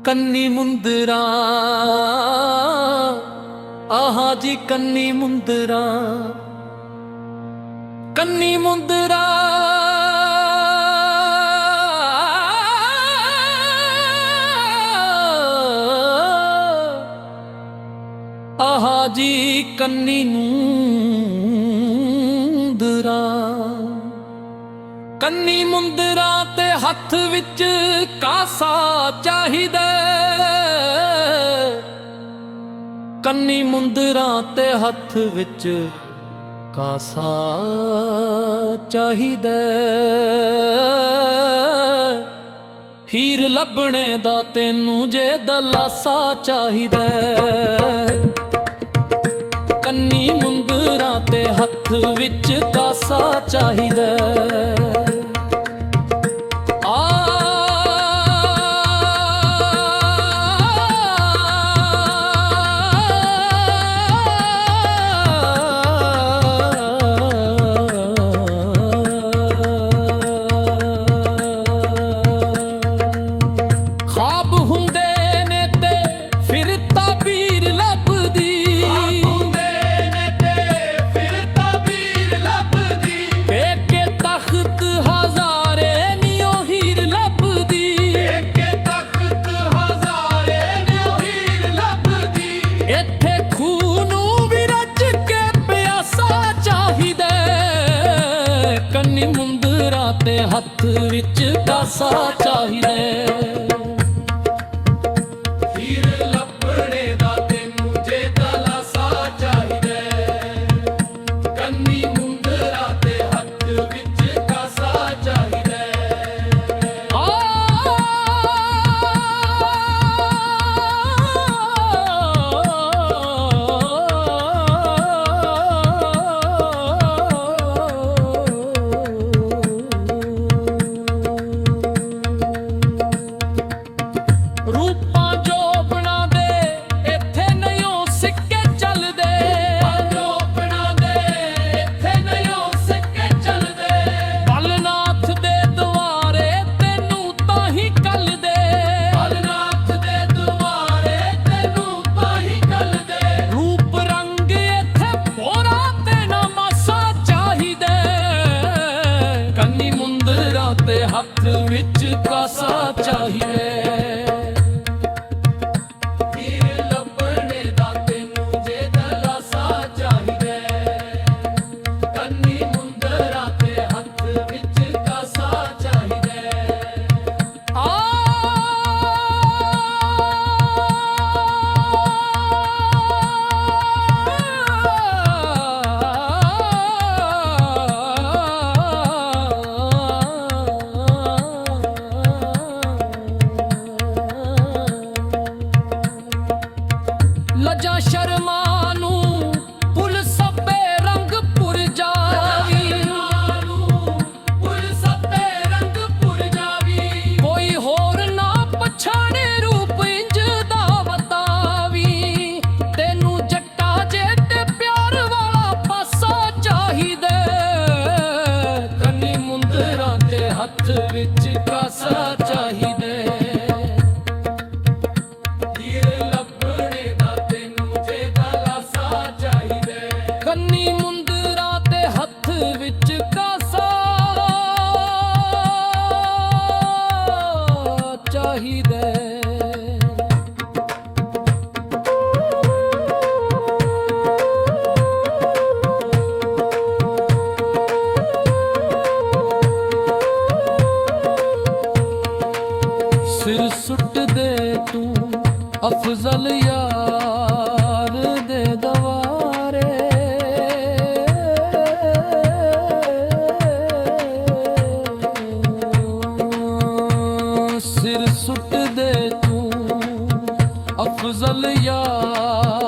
कन्नी मुंदरा आहा जी कन्नी मुंदरा कन्नी मुंदरा आहा जी कन्नी मुंदरा कन्नी मुंदरा ते हथ विच कासा चाहिदा कन्नी मुंदरा ते हथ विच कासा चाहिदा हीर लभणे दा तैनू जे दलासा चाहिदा कन्नी मुंदरा ते हथ विच कासा चाहिदा कन्नी मुंदरा ते हथ विच कासा चाहिदा हीर लभणे दा तैनू जे दलासा चाहिदा कन्नी मुंदरा ते हथ विच कासा चाहिदा हथ विच कासा चाहिए हीर लभणे दा तैनू जे दलासा चाहिए कन्नी मुंदरा ते हथ विच कासा चाहिए लजा शर्मा नू पुल सब्बे रंग पुर जावी पुल सब्बे रंग पुर जावी कोई होर ना पछाणे रूप इंज दा बतावी तेनू जट्टा जे ते प्यार वाला पासा चाहिदा कन्नी मुंदरा ते हथ विच कासा चाहिदा कन्नी मुंदरा ते हथ विच कासा चाहिदा सिर सुट दे तू ਅਫਜ਼ਲ ਯਾਰ ਦੇ ਦਵਾਰੇ ਸਿਰ ਸੁੱਟ ਦੇ ਤੂੰ ਅਫਜ਼ਲ ਯਾਰ